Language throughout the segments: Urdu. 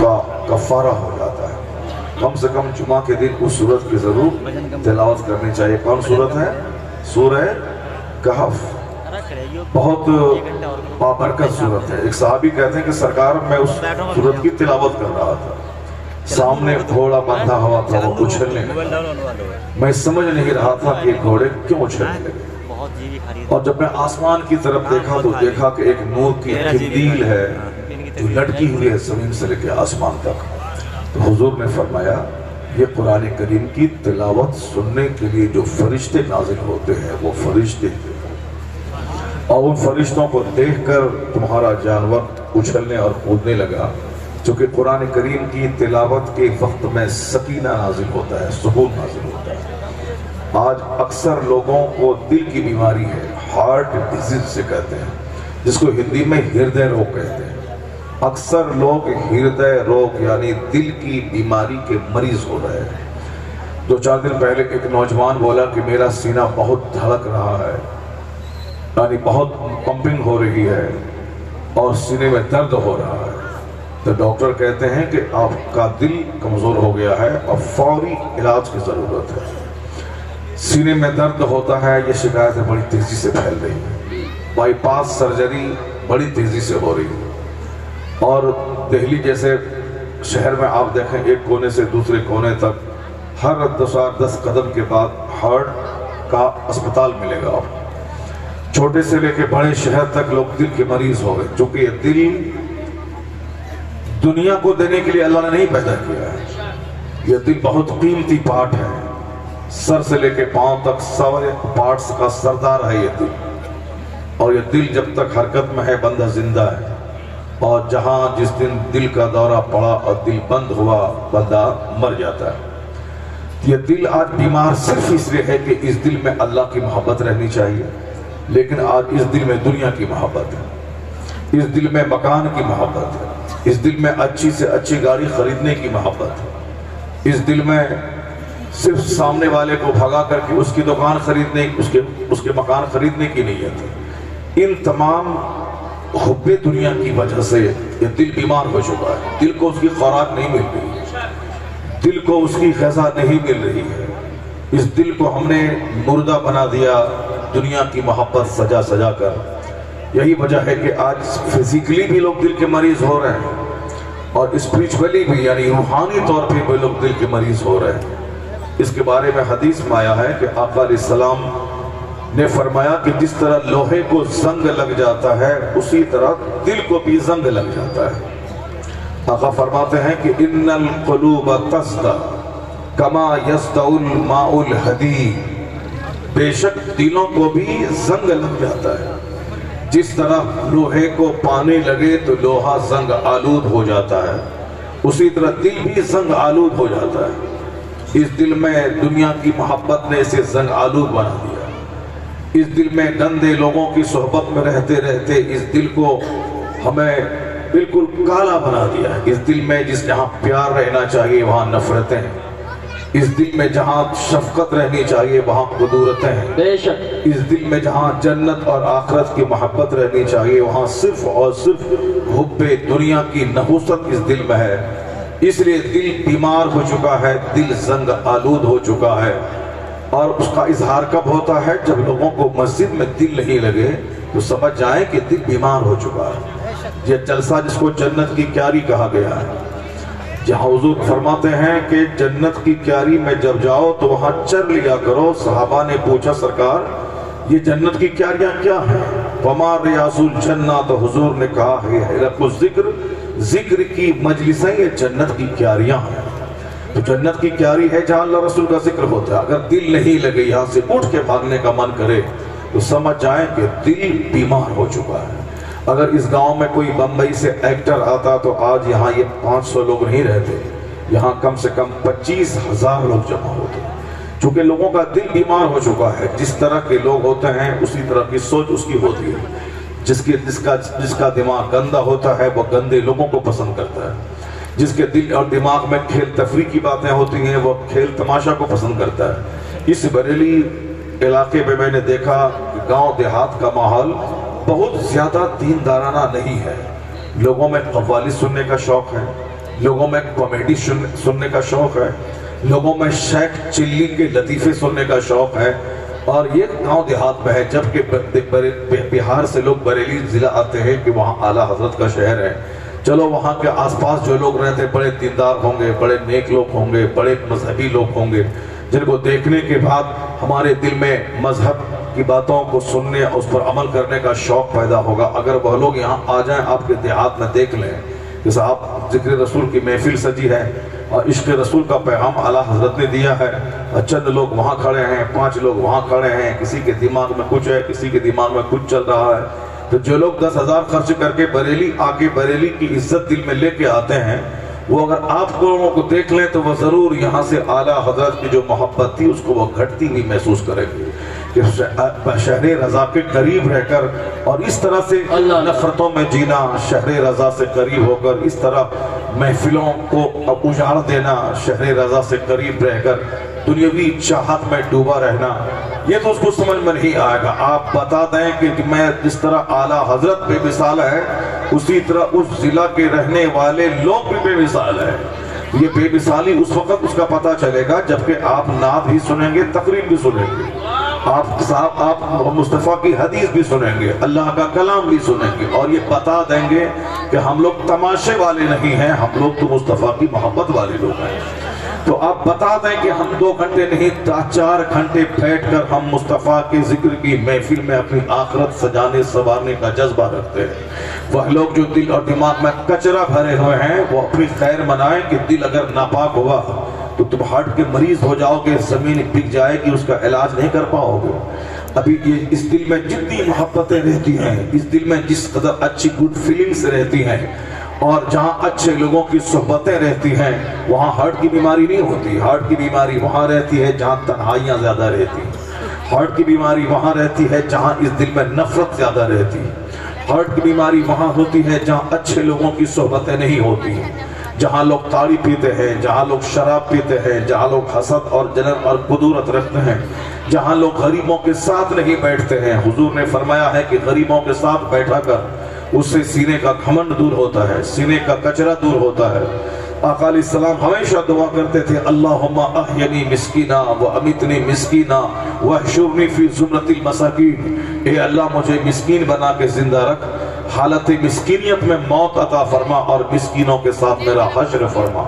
کا کفارہ ہو جاتا ہے۔ کم سے کم جمعہ کے دن اس سورت کی ضرور تلاوت کرنی چاہیے۔ کون سورت ہے؟ سورہ کہف، بہت بابرکت سورت ہے۔ ایک صحابی کہتے ہیں کہ سرکار میں اس سورت کی تلاوت کر رہا تھا، سامنے گھوڑا بندھا ہوا تھا، وہ اچھلنے لگا، میں سمجھ نہیں رہا تھا کہ گھوڑے کیوں اچھلنے لگے، اور جب میں آسمان کی طرف دیکھا تو دیکھا کہ ایک نور کی قندیل ہے جو لٹکی ہوئی ہے زمین سے لے کے آسمان تک۔ تو حضور نے فرمایا یہ قرآن کریم کی تلاوت سننے کے لیے جو فرشتے نازل ہوتے ہیں وہ فرشتے ہیں، اور ان فرشتوں کو دیکھ کر تمہارا جانور اچھلنے اور کودنے لگا، چونکہ قرآن کریم کی تلاوت کے وقت میں سکینہ نازل ہوتا ہے، سکون نازل ہوتا ہے۔ آج اکثر لوگوں کو دل کی بیماری ہے، ہارٹ ڈیزیز سے کہتے ہیں، جس کو ہندی میں ہردے روگ کہتے ہیں۔ اکثر لوگ ہردے روگ یعنی دل کی بیماری کے مریض ہو رہے ہیں۔ 2-4 دن پہلے ایک نوجوان بولا کہ میرا سینہ بہت دھڑک رہا ہے، یعنی بہت پمپنگ ہو رہی ہے اور سینے میں درد ہو رہا ہے۔ تو ڈاکٹر کہتے ہیں کہ آپ کا دل کمزور ہو گیا ہے اور فوری علاج کی ضرورت ہے۔ سینے میں درد ہوتا ہے، یہ شکایتیں بڑی تیزی سے پھیل رہی ہیں، بائی پاس سرجری بڑی تیزی سے ہو رہی ہے، اور دہلی جیسے شہر میں آپ دیکھیں ایک کونے سے دوسرے کونے تک ہر 10 قدم کے بعد ہارٹ کا اسپتال ملے گا آپ۔ چھوٹے سے لے کے بڑے شہر تک لوگ دل کے مریض ہو گئے، چونکہ یہ دل دنیا کو دینے کے لیے اللہ نے نہیں پیدا کیا ہے۔ یہ دل بہت قیمتی پارٹ ہے، سر سے لے کے پاؤں تک سارے پارٹس کا سردار ہے یہ دل، اور یہ دل جب تک حرکت میں ہے بندہ زندہ ہے، اور جہاں جس دن دل کا دورہ پڑا اور دل بند ہوا بندہ مر جاتا ہے۔ یہ دل آج بیمار صرف اس لیے ہے کہ اس دل میں اللہ کی محبت رہنی چاہیے، لیکن آج اس دل میں دنیا کی محبت ہے، اس دل میں مکان کی محبت ہے، اس دل میں اچھی سے اچھی گاڑی خریدنے کی محبت ہے، اس دل میں صرف سامنے والے کو بھگا کر کے اس کی دکان خریدنے، اس کے مکان خریدنے کی نیت ہے۔ ان تمام حب دنیا کی وجہ سے یہ دل بیمار ہو چکا ہے، دل کو اس کی خوراک نہیں مل رہی، دل کو اس کی غذا نہیں مل رہی ہے، اس دل کو ہم نے مردہ بنا دیا دنیا کی محبت سجا سجا کر۔ یہی وجہ ہے کہ آج فزیکلی بھی لوگ دل کے مریض ہو رہے ہیں، اور اسپریچولی بھی یعنی روحانی طور پہ بھی لوگ دل کے مریض ہو رہے ہیں۔ اس کے بارے میں حدیث میں آیا ہے کہ آقا علیہ السلام نے فرمایا کہ جس طرح لوہے کو زنگ لگ جاتا ہے اسی طرح دل کو بھی زنگ لگ جاتا ہے۔ آقا فرماتے ہیں کہ ان القلوب تصدع کما یصدع الماء الحدید، بے شک دلوں کو بھی زنگ لگ جاتا ہے، جس طرح لوہے کو پانی لگے تو لوہا زنگ آلود ہو جاتا ہے، اسی طرح دل بھی زنگ آلود ہو جاتا ہے۔ اس دل میں دنیا کی محبت نے اسے زنگ آلود بنا دیا، اس دل میں گندے لوگوں کی صحبت میں رہتے رہتے اس دل کو ہمیں بالکل کالا بنا دیا ہے۔ اس دل میں جہاں پیار رہنا چاہیے وہاں نفرتیں ہیں، اس دل میں جہاں شفقت رہنی چاہیے وہاں قدورتیں ہیں، بے شک اس دل میں جہاں جنت اور آخرت کی محبت رہنی چاہیے وہاں صرف اور صرف حب دنیا کی نحوست اس دل میں ہے۔ اس لیے دل بیمار ہو چکا ہے، دل زنگ آلود ہو چکا ہے، اور اس کا اظہار کب ہوتا ہے؟ جب لوگوں کو مسجد میں دل نہیں لگے تو سمجھ جائیں کہ دل بیمار ہو چکا ہے۔ یہ جلسہ جس کو جنت کی کیاری کہا گیا ہے، جہاں حضور فرماتے ہیں کہ جنت کی کیاری میں جب جاؤ تو وہاں چر لیا کرو۔ صحابہ نے پوچھا سرکار یہ جنت کی کیاریاں کیا ہیں؟ وما ریاض الجنہ، تو حضور نے کہا ہے حلق الذکر، ذکر کی مجلسیں یہ جنت کی کیاریاں ہیں۔ تو جنت کی کیاری ہے جہاں اللہ رسول کا ذکر ہوتا ہے۔ اگر دل نہیں لگے یہاں سے اٹھ کے بھاگنے کا من کرے تو سمجھ جائیں کہ دل بیمار ہو چکا ہے۔ اگر اس گاؤں میں کوئی بمبئی سے ایکٹر آتا تو آج یہاں یہ 500 لوگ نہیں رہتے، یہاں کم سے کم 25,000 لوگ جمع ہوتے ہیں، چونکہ لوگوں کا دل بیمار ہو چکا ہے۔ جس طرح کے لوگ ہوتے ہیں اسی طرح کی سوچ اس کی ہوتی ہے۔ جس کا دماغ گندا ہوتا ہے وہ گندے لوگوں کو پسند کرتا ہے، جس کے دل اور دماغ میں کھیل تفریح کی باتیں ہوتی ہیں وہ کھیل تماشا کو پسند کرتا ہے۔ اس بریلی علاقے میں میں نے دیکھا کہ گاؤں دیہات کا ماحول بہت زیادہ دیندارانہ نہیں ہے، لوگوں میں قوالی سننے کا شوق ہے، لوگوں میں کامیڈی سننے کا شوق ہے، لوگوں میں شیخ چلی کے لطیفے سننے کا شوق ہے، اور یہ گاؤں دیہات میں ہے، جبکہ بہار سے لوگ بریلی ضلع آتے ہیں کہ وہاں اعلیٰ حضرت کا شہر ہے۔ چلو وہاں کے آس پاس جو لوگ رہتے ہیں بڑے دیندار ہوں گے، بڑے نیک لوگ ہوں گے، بڑے مذہبی لوگ ہوں گے، جن کو دیکھنے کے بعد ہمارے دل میں مذہب کی باتوں کو سننے اور اس پر عمل کرنے کا شوق پیدا ہوگا۔ اگر وہ لوگ یہاں آ جائیں، آپ کے دیہات میں دیکھ لیں کہ صاحب ذکر رسول کی محفل سجی ہے اور عشق رسول کا پیغام اعلیٰ حضرت نے دیا ہے، اور چند لوگ وہاں کھڑے ہیں، 5 لوگ وہاں کھڑے ہیں، کسی کے دماغ میں کچھ ہے، کسی کے دماغ میں کچھ چل رہا ہے۔ تو جو لوگ 10,000 خرچ کر کے بریلی آ کے بریلی کی عزت دل میں لے کے آتے ہیں، وہ اگر آپ لوگوں کو دیکھ لیں تو وہ ضرور یہاں سے اعلیٰ حضرت کی جو محبت تھی اس کو وہ گھٹتی ہوئی محسوس کریں گے کہ شہر رضا کے قریب رہ کر اور اس طرح سے نفرتوں میں جینا، شہر رضا سے قریب ہو کر اس طرح محفلوں کو اجاڑ دینا، شہر رضا سے قریب رہ کر دنیاوی چاہت میں ڈوبا رہنا، یہ تو اس کو سمجھ میں نہیں آئے گا۔ آپ بتا دیں کہ میں جس طرح اعلیٰ حضرت بے مثال ہے، اسی طرح اس ضلع کے رہنے والے لوگ بھی بے مثال ہے۔ یہ بے مثالی اس وقت اس کا پتہ چلے گا جبکہ آپ نعت بھی سنیں گے، تقریر بھی سنیں گے، آپ مصطفیٰ کی حدیث بھی سنیں گے، اللہ کا کلام بھی سنیں گے، اور یہ بتا دیں گے کہ ہم لوگ تماشے والے نہیں ہیں، ہم لوگ تو مصطفیٰ کی محبت والے لوگ ہیں۔ تو آپ بتا دیں کہ ہم 2 گھنٹے نہیں 4 گھنٹے بیٹھ کر ہم مصطفیٰ کے ذکر کی محفل میں اپنی آخرت سجانے سنوارنے کا جذبہ رکھتے ہیں۔ وہ لوگ جو دل اور دماغ میں کچرا بھرے ہوئے ہیں وہ اپنی خیر منائیں کہ دل اگر ناپاک ہوا تو تم ہارٹ کے مریض ہو جاؤ گے، زمین بک جائے گی، اس کا علاج نہیں کر پاؤ گے۔ ابھی اس دل میں جتنی محبتیں رہتی ہیں، اس دل میں جس قدر اچھی گڈ فیلنگز رہتی ہیں، اور جہاں اچھے لوگوں کی صحبتیں رہتی ہیں، وہاں ہارٹ کی بیماری نہیں ہوتی۔ ہارٹ کی بیماری وہاں رہتی ہے جہاں تنہائیاں زیادہ رہتی ہیں، ہارٹ کی بیماری وہاں رہتی ہے جہاں اس دل میں نفرت زیادہ رہتی ہے، ہارٹ کی بیماری وہاں ہوتی ہے جہاں اچھے لوگوں کی صحبتیں نہیں ہوتی ہیں، جہاں لوگ تاڑی پیتے ہیں، جہاں لوگ شراب پیتے ہیں، جہاں لوگ حسد اور جلن اور قدورت رکھتے ہیں، جہاں لوگ غریبوں کے ساتھ نہیں بیٹھتے ہیں۔ حضور نے فرمایا ہے کہ غریبوں کے ساتھ بیٹھا کر اس سے سینے کا گھمنڈ دور ہوتا ہے، سینے کا کچرا دور ہوتا ہے۔ آقا علیہ السلام ہمیشہ دعا کرتے تھے، اللہم احینی مسکینا و امیتنی مسکینا واحشرنی فی زمرۃ المساکین، اے اللہ مجھے مسکین بنا کے زندہ رکھ، حالت مسکینیت میں موت عطا فرما اور مسکینوں کے ساتھ میرا حشر فرما۔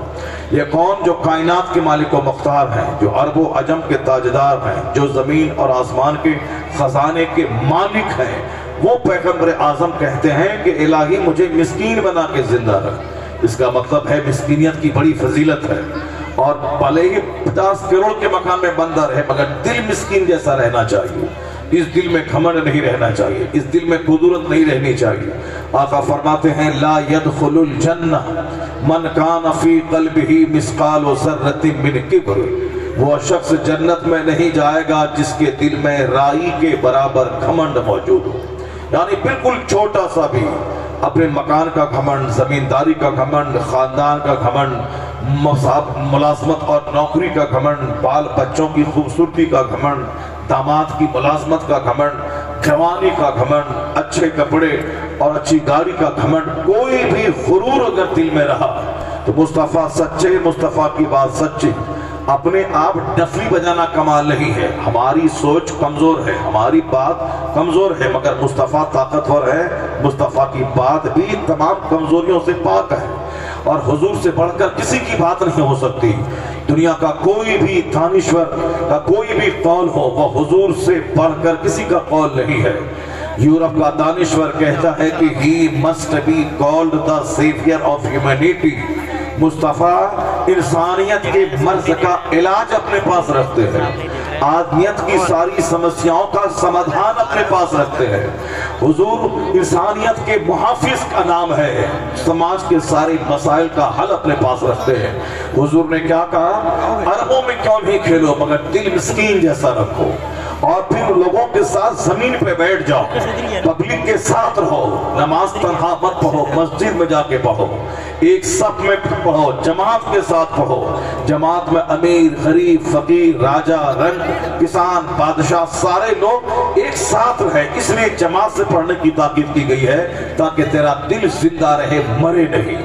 یہ کون جو کائنات کے مالک و مختار ہیں، جو عرب و عجم کے تاجدار ہیں، جو زمین اور آسمان کے خزانے کے مالک ہیں، وہ پیغمبر اعظم کہتے ہیں کہ الہی مجھے مسکین بنا کے زندہ رکھ۔ اس کا مطلب ہے مسکینیت کی بڑی فضیلت ہے، اور بھلے ہی 50 کروڑ کے مکان میں بندہ رہے مگر دل مسکین جیسا رہنا چاہیے، اس دل میں گھمنڈ نہیں رہنا چاہیے، اس دل میں قدورت نہیں رہنی چاہیے۔ آقا فرماتے ہیں لا يدخل الجنہ من کان فی قلبہ مثقال ذرۃ من کبر، وہ شخص جنت میں نہیں جائے گا جس کے دل میں رائی کے برابر گھمنڈ موجود ہو، یعنی بالکل چھوٹا سا بھی، اپنے مکان کا گھمنڈ، زمینداری کا گھمنڈ، خاندان کا گھمنڈ، ملازمت اور نوکری کا گھمنڈ، بال بچوں کی خوبصورتی کا گھمنڈ، داماد کی ملازمت کا گھمنڈ، جوانی کا گھمنڈ، اچھے کپڑے اور اچھی گاڑی کا گھمنڈ، کوئی بھی غرور اگر دل میں رہا تو مصطفیٰ سچے، مصطفیٰ کی بات سچی۔ اپنے آپ ڈفلی بجانا کمال نہیں ہے، ہماری سوچ کمزور ہے، ہماری بات کمزور ہے، مگر مصطفیٰ طاقتور ہے، مصطفیٰ کی بات بھی تمام کمزوریوں سے پاک ہے، اور حضور سے بڑھ کر کسی کی بات نہیں ہو سکتی۔ دنیا کا کوئی بھی دانشور کا کوئی بھی قول ہو وہ حضور سے بڑھ کر کسی کا قول نہیں ہے۔ یورپ کا دانشور کہتا ہے کہ he must be called the savior of humanity، مصطفیٰ انسانیت کے مرض کا علاج اپنے پاس رکھتے ہیں، آدمیت کی ساری سمسیاؤں کا سمادھان اپنے پاس رکھتے ہیں۔ حضور انسانیت کے محافظ کا نام ہے، سماج کے سارے مسائل کا حل اپنے پاس رکھتے ہیں۔ حضور نے کیا کہا؟ عربوں میں کیوں نہیں کھیلو مگر دل مسکین جیسا رکھو، اور پھر لوگوں کے ساتھ زمین پہ بیٹھ جاؤ، پبلک کے ساتھ رہو، نماز تنہا مت پڑھو، مسجد میں جا کے پڑھو، ایک صف میں پڑھو، جماعت کے ساتھ پڑھو، جماعت میں امیر، غریب، فقیر، راجہ، رنگ، کسان، بادشاہ، سارے لوگ ایک ساتھ رہے، اس لیے جماعت سے پڑھنے کی تاکید کی گئی ہے تاکہ تیرا دل زندہ رہے، مرے نہیں۔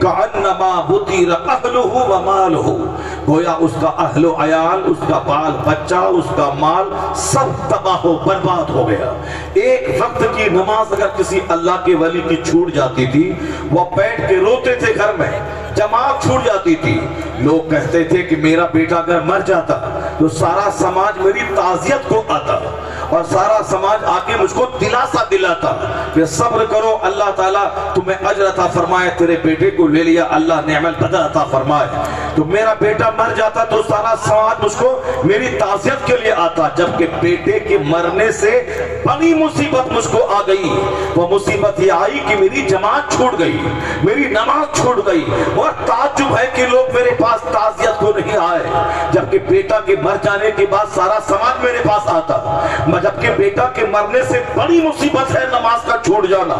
کأنما بطیر اہلہ و مالہ، گویا اس کا اہل و عیال، اس کا بال بچہ، اس کا مال سب تباہ و برباد ہو گیا۔ ایک وقت کی نماز اگر کسی اللہ کے ولی کی چھوٹ جاتی تھی، وہ بیٹھ کے روتے تھے گھر میں، جماعت چھوٹ جاتی تھی، لوگ کہتے تھے کہ میرا بیٹا اگر مر جاتا تو سارا سماج میری تعزیت کو آتا اور سارا سماج آکے مجھ کو دلاسا دلاتا کہ صبر کرو، اللہ تعالیٰ تمہیں اجر عطا فرمائے، تیرے بیٹے کو لے لیا، اللہ نعم البدل عطا فرمائے۔ تو میرا بیٹا مر جاتا تو سارا سماج مجھ کو میری تعزیت کے لیے آتا، جبکہ بیٹے کے مرنے سے بڑی مصیبت مجھ کو آ گئی۔ وہ مصیبت یہ آئی کہ میری جماعت چھوٹ گئی، میری نماز چھوٹ گئی، اور تعجب ہے کہ لوگ میرے پاس تعزیت کو نہیں آئے، جبکہ بیٹا کے مر جانے کے بعد سارا سماج میرے پاس آتا، جبکہ بیٹا کے مرنے سے بڑی مصیبت ہے نماز کا چھوٹ جانا،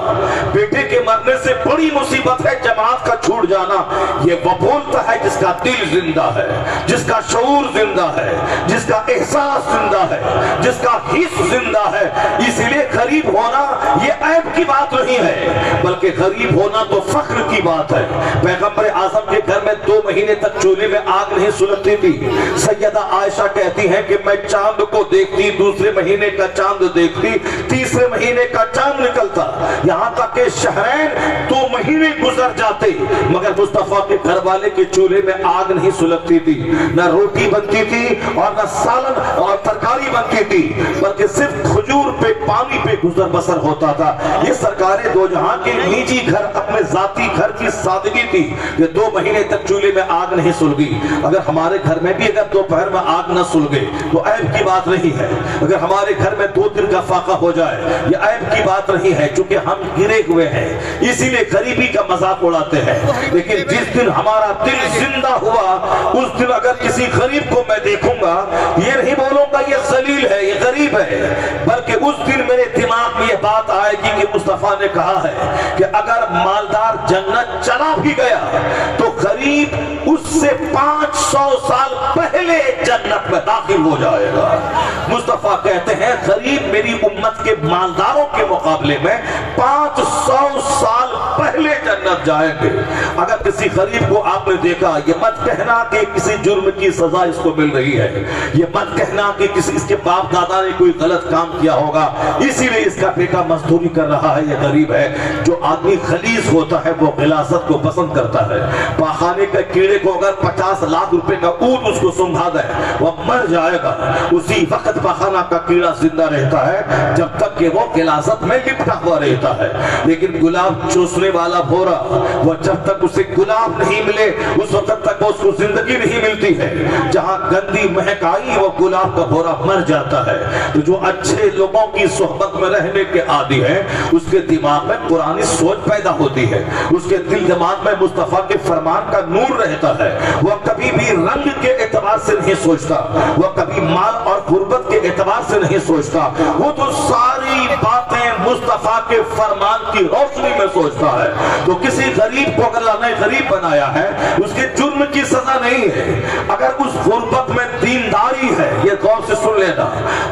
بیٹے کے مرنے سے بڑی مصیبت ہے جماعت کا چھوٹ جانا۔ یہ وہ بولتا ہے جس کا دل زندہ ہے، جس کا شعور زندہ ہے، جس کا احساس زندہ ہے، جس کا حس زندہ ہے۔ اس لیے غریب ہونا یہ عیب کی بات نہیں ہے، بلکہ غریب ہونا تو فخر کی بات ہے۔ پیغمبر اعظم کے گھر میں 2 مہینے تک چولہے میں آگ نہیں سلگتی تھی۔ سیدہ عائشہ کہتی ہیں کہ میں چاند کو دیکھتی، دوسرے مہینے کا چاند دیکھتی، تیسرے مہینے کا چاند نکلتا، یہاں تک کہ شہرین 2 مہینے گزر جاتے مگر مصطفیٰ کے گھر والے کے چولہے میں آگ نہیں سلگتی تھی، نہ روٹی بنتی تھی اور نہ سالن اور ترکاری بنتی تھی، بلکہ صرف کھجور پہ پانی پہ گزر بسر ہوتا تھا۔ یہ سرکار دو جہاں کے نجی گھر، اپنے ذاتی گھر کی سادگی تھی کہ 2 مہینے تک چولہے میں آگ نہیں سلگی۔ اگر ہمارے گھر میں بھی اگر دوپہر میں آگ نہ سلگے تو عیب کی بات نہیں ہے، اگر ہمارے گھر میں 2 دن کا فاقہ ہو جائے یہ عیب کی بات نہیں ہے، چونکہ ہم گرے ہوئے ہیں، اسی لیے غریبی کا مذاق اڑاتے ہیں۔ لیکن جس دن ہمارا دل زندہ ہوا اس دن اگر کسی غریب کو میں دیکھوں گا یہ نہیں بولوں گا یہ ذلیل ہے، یہ غریب ہے، بلکہ اس دن میرے دماغ میں یہ بات آئے گی کہ مصطفیٰ نے کہا ہے کہ اگر مالدار جنت چلا بھی گیا تو غریب اس سے 500 سال پہلے جنت میں داخل ہو جائے گا۔ مصطفیٰ کہتے ہیں غریب میری امت کے مالداروں کے مقابلے میں 500 سال پہلے جنت جائیں گے۔ اگر کسی غریب کو آپ نے دیکھا یہ مت کہنا کہ کسی جرم کی سزا اس کو مل رہی ہے، یہ مت کہنا کہ اس کے باپ دادا نے کوئی غلط کام کیا ہوگا اسی لیے اس کا بیٹا مزدوری کر رہا ہے، یہ غریب ہے۔ جو آدمی خلیص ہوتا ہے وہ غلاظت کو پسند کرتا ہے۔ پاخانے کے کیڑے کو اگر 50 لاکھ روپے کا اونٹ اس کو سنبھا دے وہ مر جائے گا، اسی وقت پاخانہ کا کیڑا زندہ رہتا ہے جب تک کہ وہ غلاظت میں لپٹا ہوا رہتا ہے۔ لیکن گلاب چوسنے والا بھورا وہ جب تک اسے گلاب نہیں ملے اس وقت تک اس کو زندگی نہیں ملتی ہے۔ جہاں گندی مہک آئی وہ گلاب کا بھورا مر جاتا ہے۔ تو جو اچھے لوگوں کی صحبت میں رہنے کے عادی ہے اس کے دماغ میں پرانی سوچ پیدا ہوتی ہے، اس کے دل دماغ میں مصطفیٰ کے فرمان کا نور رہتا ہے۔ وہ کبھی بھی رنگ کے اعتبار سے نہیں سوچتا، وہ کبھی مال اور غربت کے اعتبار سے نہیں سوچتا، وہ تو ساری باتیں مصطفیٰ کے فرمان کی روشنی میں سوچتا ہے۔ تو کسی غریب کو اگر اللہ نے غریب بنایا ہے اس کے جرم کی سزا نہیں ہے، اگر اس غربت میں دینداری ہے، یہ غور سے سن لینا،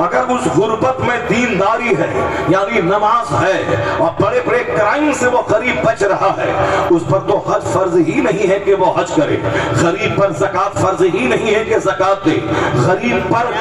اگر اس غربت میں دینداری ہے یعنی نماز ہے اور بڑے بڑے کرائم سے وہ غریب بچ رہا ہے، اس پر تو حج فرض ہی نہیں ہے کہ وہ حج کرے، غریب پر زکوٰۃ فرض ہی نہیں ہے کہ زکوٰۃ دے، غریب پر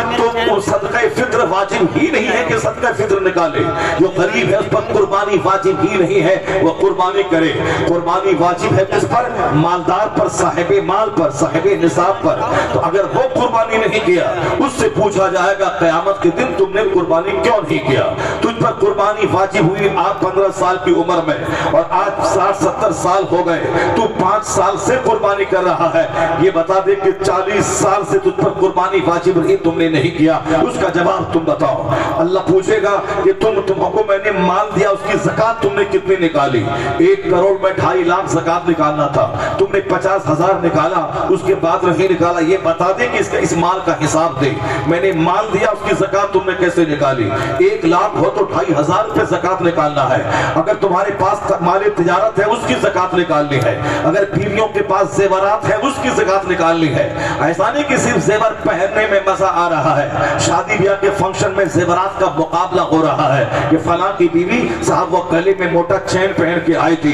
تو صدقہ فطر واجب ہی نہیں ہے کہ صدقہ فطر نکالے، جو غریب ہے اس پر قربانی واجب ہی نہیں ہے وہ قربانی کرے۔ قربانی واجب ہے کس پر؟ مالدار پر، صاحب مال پر، صاحب نصاب پر۔ تو اگر وہ قربانی نہیں کیا اس سے پوچھا جائے گا قیامت کے دن تم نے قربانی کیوں نہیں کیا؟ تجھ پر قربانی واجب ہوئی آج 15 سال کی عمر میں اور آج 60-70 سال ہو گئے، تو 5 سال سے قربانی کر رہا ہے، یہ بتا دے کہ 40 سال سے تجھ پر قربانی واجب رہی تم نے نہیں کیا، اس کا جواب تم بتاؤ۔ اللہ پوچھے گا کہ تم کو میں نے مال دیا اس کی زکاة تم نے کتنی نکالی؟ 1 کروڑ میں 2.5 لاکھ زکاة نکالنا تھا، تم نے 50,000 نکالا، اس کے بعد نہیں نکالا، یہ بتا دے کہ اس مال کا حساب دے، میں نے مال دیا اس کی زکاة تم نے کیسے نکالی؟ 1 لاکھ ہو تو 2,500 روپے زکاة نکالنا ہے، اگر تمہارے پاس مال تجارت ہے اس کی زکاة نکالنی ہے، اگر بیویوں کے پاس زیورات ہے اس کی زکاة نکالنی ہے۔ ایسا نہیں کہ صرف زیور پہننے میں مزہ آ رہا ہے، شادی بیاہ کے فنکشن میں زیورات کا مقابلہ ہو رہا ہے کہ فلاں کی بیوی صاحب وہ گلے میں موٹا چین پہن کے آئی تھی،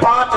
5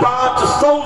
500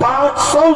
500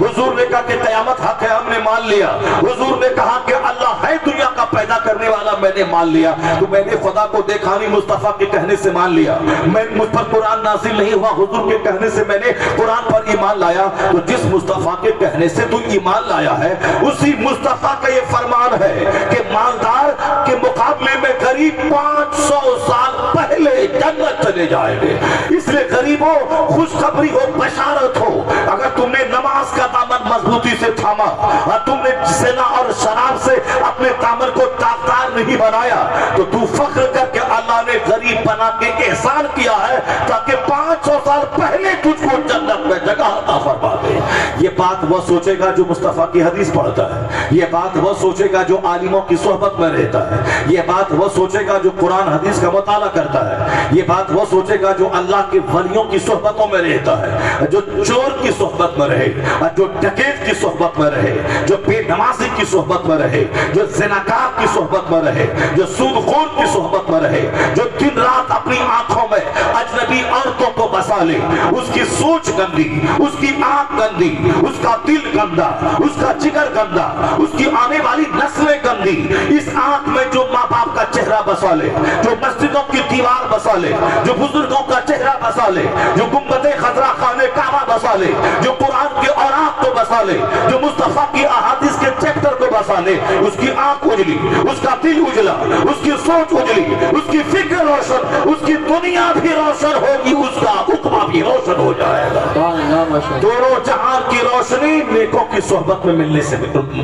حضور نے کہا کہ قیامت حق ہے, ہم نے مان لیا. حضور نے کہا کہ اللہ ہے دنیا کا پیدا کرنے والا, میں نے مان لیا. تو میں نے خدا کو دیکھا نہیں, مصطفیٰ کے کہنے سے مان لیا. مجھ پر قرآن نازل نہیں ہوا, حضور کے کہنے سے میں نے قرآن پر ایمان لایا. تو جس مصطفیٰ کے کہنے سے تو ایمان لایا ہے, اسی مصطفیٰ کا یہ فرمان ہے کہ مالدار کے مقابلے میں غریب 500 سال پہلے جنت چلے جائیں گے. اس لیے غریبوں خوشخبری ہو, بشارت ہو. اگر تم نے نماز کا دامن مضبوطی سے تھاما اور تم نے زنا اور شراب سے اپنے دامن کو داغدار نہیں بنایا, تو تو فخر کر کے اللہ نے غریب بنا کے احسان کیا ہے تاکہ 500 سال پہلے تجھ کو جنت میں جگہ عطا فرما دے. یہ بات وہ سوچے گا جو مصطفیٰ کی حدیث پڑھتا ہے. یہ بات وہ سوچے گا جو عالموں کی صحبت میں رہتا ہے. یہ بات وہ سوچے گا جو قرآن حدیث کا مطالعہ کرتا ہے. یہ بات وہ سوچے گا جو اللہ کے ولیوں کی صحبتوں میں رہتا ہے, جو چور کی صحبت میں رہے, جو ڈکیت کی صحبت میں رہے, جو بے نمازی کی صحبت میں رہے, جو زناکار کی صحبت میں رہے, جو سودخور کی صحبت میں رہے, جو دن رات اپنی آنکھوں میں اجنبی عورتوں کو بسا لے. اس کی سوچ گندی, اس کی آنکھ گندی, اس کا دل گندا, اس کا جگر گندا, اس کی آنے والی نسلیں گندی. اس آنکھ میں جو ماں باپ کا چہرہ بسا لے, جو مسجدوں کی دیوار بسا لے, جو بزرگوں کا چہرہ بسا لے, جو گنبد خضرا خانہ کعبہ بسا لے, جو قرآن کے اوراق کو بسا لے, جو مصطفیٰ کی احادیث کے چیپٹر کو بسا لے, اس کی آنکھ اجلی, اس کا دل اجلا, اس کی سوچ اجلی, اس کی فکر روشن, اس کی دنیا بھی روشن ہوگی, اس کا عقبہ بھی روشن ہو جائے گا. دونوں جہان کی روشنی نیکوں کی صحبت میں ملنے سے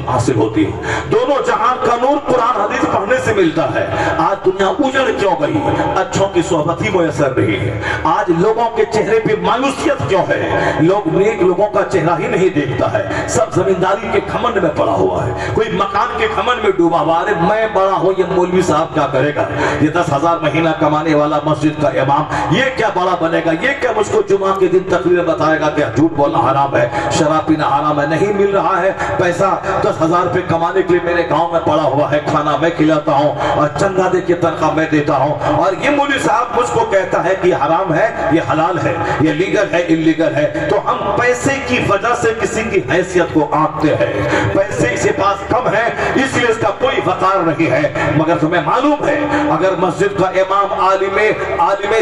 حاصل ہوتی ہے. دونوں جہان کا نور قرآن حدیث پڑھنے سے ملتا ہے. آج دنیا اجڑ کیوں گئی؟ اچھوں کی صحبت ہی میسر رہی ہے. آج لوگوں کے چہرے پہ مایوسیت کیوں ہے؟ لوگ نیک لوگوں کا چہرہ ہی نہیں دیکھتا ہے. سب زمینداری کے گھمنڈ میں پڑا ہوا ہے, کوئی مکان کے گھمنڈ میں ڈوبا ہوا ہے. میں بڑا ہوں, یہ مولوی صاحب کیا کرے گا, یہ 10,000 مہینہ کمانے والا مسجد کا امام, یہ کیا بڑا بنے گا, یہ کیا مجھ کو جمعہ کے دن تقریر بتائے گا کہ جھوٹ بولنا حرام ہے, شراب پینا حرام ہے. نہیں مل رہا ہے پیسہ 10,000 روپے کمانے کے لیے, میرے گاؤں میں پڑا ہوا ہے, کھانا میں کھلاتا ہوں اور چندہ دے کے تنخواہ میں دیتا ہوں, اور یہ مولوی صاحب مجھ کو کہتا ہے کہ یہ حرام ہے, یہ حلال ہے, یہ لیگل ہے, انلیگل ہے. تو ہم پیسے کی وجہ سے کسی کی حیثیت کو آنکتے ہیں. پیسے اس کے پاس کم ہے اس لیے اس کا کوئی وقار نہیں ہے. مگر تمہیں معلوم ہے اگر مسجد کا امام عالم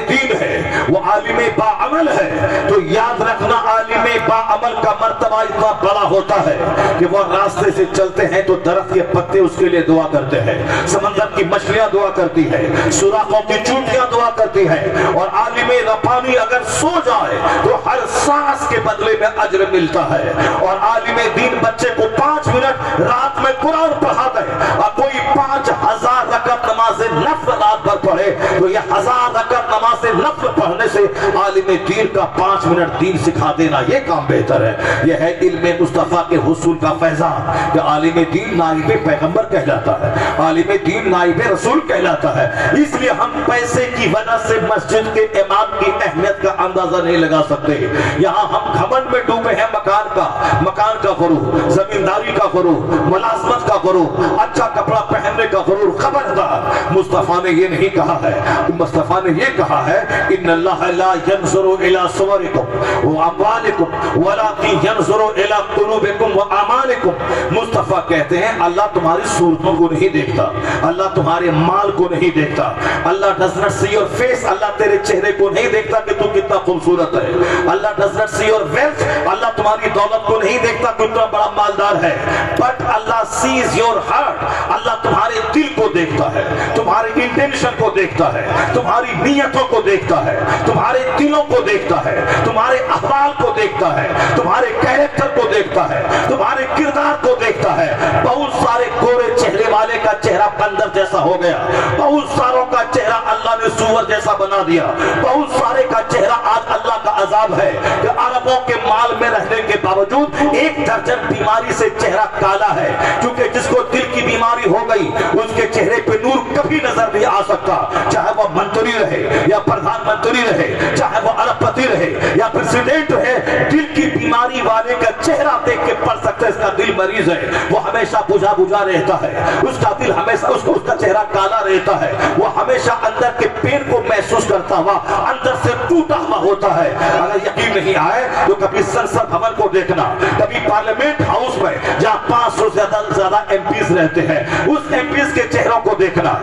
دین ہے, وہ عالم باعمل ہے, تو یاد رکھنا عالم باعمل کا مرتبہ اتنا بڑا ہوتا ہے کہ وہ راستے سے چلتے ہیں تو درخت کے پتے اس کے لیے دعا کرتے ہیں, سمندر کی مچھلیاں دعا کرتی ہے, سوراخوں کی چونٹیاں دعا کرتی ہے, اور عالم ربانی اگر سو جائے تو ہر سانس کے بدلے میں اجر ملتا ہے. اور عالم دین بچے کو 5 منٹ رات میں قرآن پڑھاتا ہے, اور کوئی 5,000 رکعت نماز نفل رات بھر پڑھے تو یہ 1000 رکعت نماز نفل پڑھنے سے عالم دین کا 5 منٹ دین سکھا دینا یہ کام بہتر ہے. یہ ہے علم مصطفیٰ کے حصول کا فیضان کہ عالم دین نائب پیغمبر کہلاتا ہے, عالم دین نائب رسول کہلاتا ہے. اس لیے ہم پیسے کی وجہ سے مسجد کے امام کی اہمیت کا اندازہ نہیں لگا سکتے. یہاں ہم گھمنڈ میں ڈوبے ہیں, مکان کا غرور, زمینداری کا غرور, ملازمت کا غرور, اچھا کپڑا پہننے کا غرور. خبردار, مصطفیٰ نے یہ نہیں کہا ہے, مصطفیٰ نے یہ کہا ہے ان اللہ لا ينظر الى صورکم واموالکم ولکن ينظر الى قلوبکم واعمالکم. مصطفیٰ کہتے ہیں اللہ تمہاری صورتوں کو نہیں دیکھتا, اللہ تمہارے مال کو نہیں دیکھتا. اللہ does not see your face, اللہ تیرے چہرے کو نہیں دیکھتا کہ تو کتنا خوبصورت ہے. اللہ does not see your wealth, اللہ تمہاری دولت کو نہیں دیکھتا کہ اتنا بڑا مالدار ہے. But Allah sees your heart, اللہ تمہارے دل کو دیکھتا ہے, تمہارے انٹینشن کو دیکھتا ہے, تمہاری نیتوں کو دیکھتا ہے, تمہارے دلوں کو دیکھتا ہے, تمہارے احوال کو دیکھتا ہے, تمہارے کیریکٹر کو دیکھتا ہے, تمہارے کردار کو دیکھتا ہے. بہت سارے گورے چہرے والے کا چہرہ بندر جیسا ہو گیا, بہت ساروں کا چہرہ اللہ نے سور جیسا بنا دیا, بہت سارے کا چہرہ آج اللہ کا عذاب ہے کہ عربوں کے مال میں رہنے کے باوجود 1 درجن بیماری سے چہرہ کالا ہے, کیونکہ جس کو دل کی بیماری ہو گئی اس کے چہرے پہ نور کبھی نظر نہیں آ سکتا, چاہے وہ منتری رہے یا پردھان منتری رہے, چاہے وہ ارب پتی رہے یا پریزیڈنٹ رہے. دل کی بیماری والے کا چہرہ دیکھ کے پڑھ سکتے اس کا دل مریض ہے, وہ ہمیشہ بجھا رہتا ہے, اس کا دل ہمیشہ اس کا چہرہ کالا رہتا ہے, وہ ہمیشہ اندر کے پین کو محسوس کرتا ہوا اندر سے ٹوٹا ہوا ہوتا ہے۔ اگر یقین نہیں آئے تو کبھی سنسد بھون کو دیکھنا، کبھی پارلیمنٹ ہاؤس میں جہاں 500 سے زیادہ ایم پیز رہتے ہیں، اس ایم پیز کے چہروں کو دیکھنا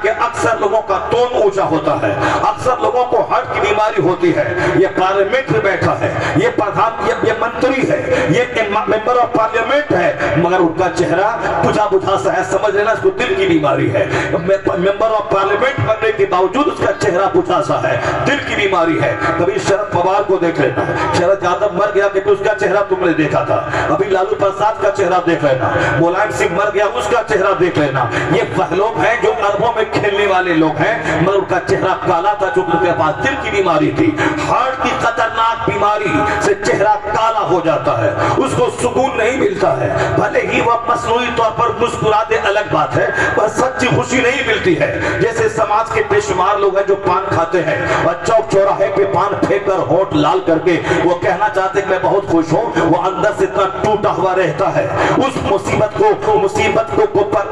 کہ اکثر لوگوں کا ٹون اونچا ہوتا ہے، اکثر لوگوں کو ہارٹ کی بیماری ہوتی ہے۔ یہ پارلیمنٹ میں بیٹھا ہے، یہ پردھان، یہ منتری ہے، یہ ممبر آف پارلیمنٹ ہے، مگر ان کا چہرہ بجھا بجھا سا ہے، سمجھ لینا اس کو دل کی بیماری ہے۔ ممبر آف پارلیمنٹ بننے کے باوجود اس کا چہرہ بجھا سا ہے، دل کی بیماری ہے۔ کبھی شرد پوار کو دیکھ لینا، شرد یادو مر گیا کہ اس کا چہرہ تم نے دیکھا تھا، ابھی لالو پرساد کا چہرہ دیکھ لینا، ملائم سنگھ مر گیا اس کا چہرہ دیکھ لینا۔ یہ وہ لوگ ہیں جو اربوں میں کھیلنے والے لوگ ہیں، مگر ان کا چہرہ کالا تھا جو ان کے پاس دل کی بیماری تھی۔ ہارٹ کی خطرناک بیماری سے چہرہ کالا ہو جاتا ہے، اس کو سکون نہیں ملتا ہے، بھلے ہی وہ مصنوعی طور پر مسکرا دے الگ بات ہے، پر سچی خوشی نہیں ملتی ہے۔ جیسے سماج کے بے شمار لوگ ہیں جو پان کھاتے ہیں اور چوک چوراہے پہ پان پھینک کر ہونٹ لال کر کے وہ کہنا چاہتے کہ میں بہت خوش ہوں، وہ اندر سے اتنا ٹوٹا ہوا رہتا ہے۔ اس مصیبت کو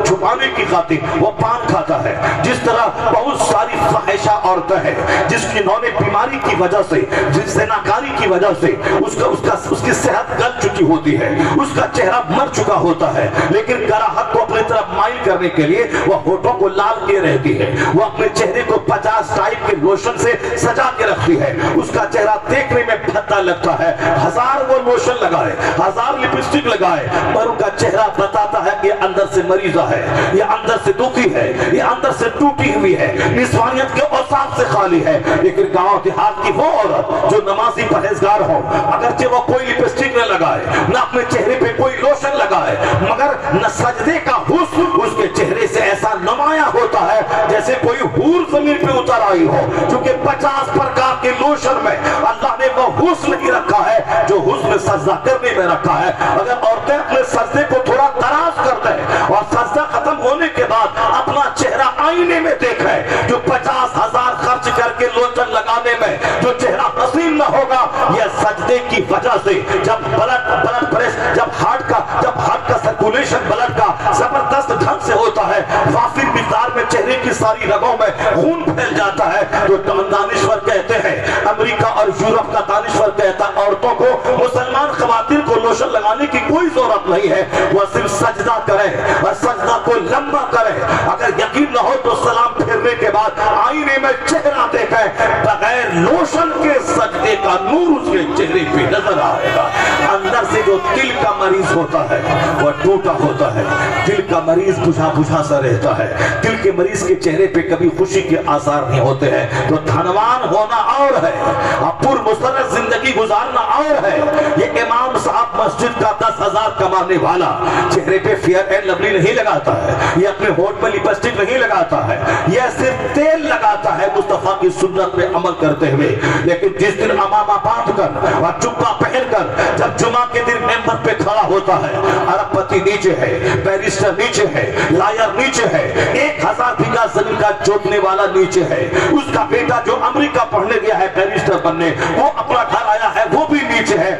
چھپانے کی خاطر وہ پان کھاتا ہے۔ جس طرح بہت ساری فاحشہ عورتیں ہیں جنہوں نے بیماری کی وجہ سے، زناکاری کی وجہ سے اس کی صحت گل چکی ہوتی ہے، اس کا چہرہ مر چکا ہوتا ہے، لیکن گراہک کو اپنی طرف مائل کرنے کے لیے وہ ہونٹوں کو لال کیے رہتی ہے، وہ اپنے چہرے کو 50 ٹائپ کے لوشن سے سجا کے رکھتی ہے۔ اس کا چہرہ دیکھنے میں بھدا لگتا ہے، 1000 وہ لوشن لگائے، 1000 لپسٹک لگائے، پر ان کا چہرہ بتاتا ہے کہ اندر سے مریضہ ہے، یہ اندر سے دکھی ہے، یہ اندر سے ٹوٹی ہوئی ہے، نسوانیت کے اوصاف سے خالی ہے۔ لیکن گاؤں دیہات کی وہ عورت جو نمازی پرہیزگار ہو، اگرچہ وہ کوئی لپسٹک نہ لگائے، نہ اپنے چہرے پہ کوئی لوشن لگائے، مگر نہ سجدے کا حسن اس کے چہرے سے ایسا نمایاں ہوتا ہے جیسے کوئی حور زمین پہ اتر آئی ہو، چونکہ 50 پرکار کے لوشن میں اللہ نے وہ حسن ہی رکھا ہے جو حسن سجدہ کرنے میں رکھا ہے۔ اگر عورتیں اپنے سجدے کو تھوڑا دراز کر دیں اور سجدہ ختم ہونے کے بعد اپنا چہرہ آئینے میں دیکھیں، جو 50,000 خرچ کر کے لوشن لگانے میں جو چہرہ حسین نہ ہوگا، یہ سجدے کی وجہ سے جب بلڈ پریس، جب ہارٹ کا سرکولیشن بلڈ کا زبردست ڈھنگ سے ہوتا ہے، وافر مقدار میں چہرے کی ساری رگوں میں خون پھیل جاتا ہے، تو دانشور کہتے ہیں، امریکہ اور یورپ کا دانشور کہتا ہے عورتوں کو، مسلمان خواتین کو لوشن لگانے کی کوئی ضرورت نہیں ہے، وہ صرف سجدہ کریں اور سجدہ کو لمبا کریں۔ اگر یقین نہ ہو تو سلام پھیرنے کے بعد آئینے میں چہرہ دیکھیں، بغیر لوشن کے سجدے کا نور اس کے چہرے پہ نظر آئے گا۔ اندر سے جو دل کا مریض ہوتا ہے وہ ٹوٹا ہوتا ہے، دل کا مریض بجھا بجھا سا رہتا ہے، دل کے مریض کے چہرے پہ کبھی خوشی کے آثار نہیں ہوتے ہیں۔ تو دھنوان ہونا اور ہے، پر مسرت زندگی گزارنا اور ہے۔ یہ امام صاحب مسجد کا 10,000 کمانے والا چہرے پہ فیئر اینڈ لولی نہیں لگاتا ہے، یہ اپنے ہونٹ میں لپسٹک نہیں لگاتا ہے، یہ صرف تیل لگاتا ہے مصطفیٰ کی سنت پہ عمل کرتے ہوئے۔ لیکن جس دن امامہ باندھ کر اور جبہ پہن کر جب جمعہ کے دن ممبر پہ کھڑا ہوتا ہے، ارب پتی نیچے ہے، بیرسٹر نیچے ہے، لائر نیچے ہے، 1000 بیگھہ زمین کا جوتنے والا نیچے ہے، اس کا بیٹا جو امریکہ پڑھنے گیا ہے بیرسٹر بننے، وہ اپنا گھر آیا ہے وہ بھی نیچے ہے۔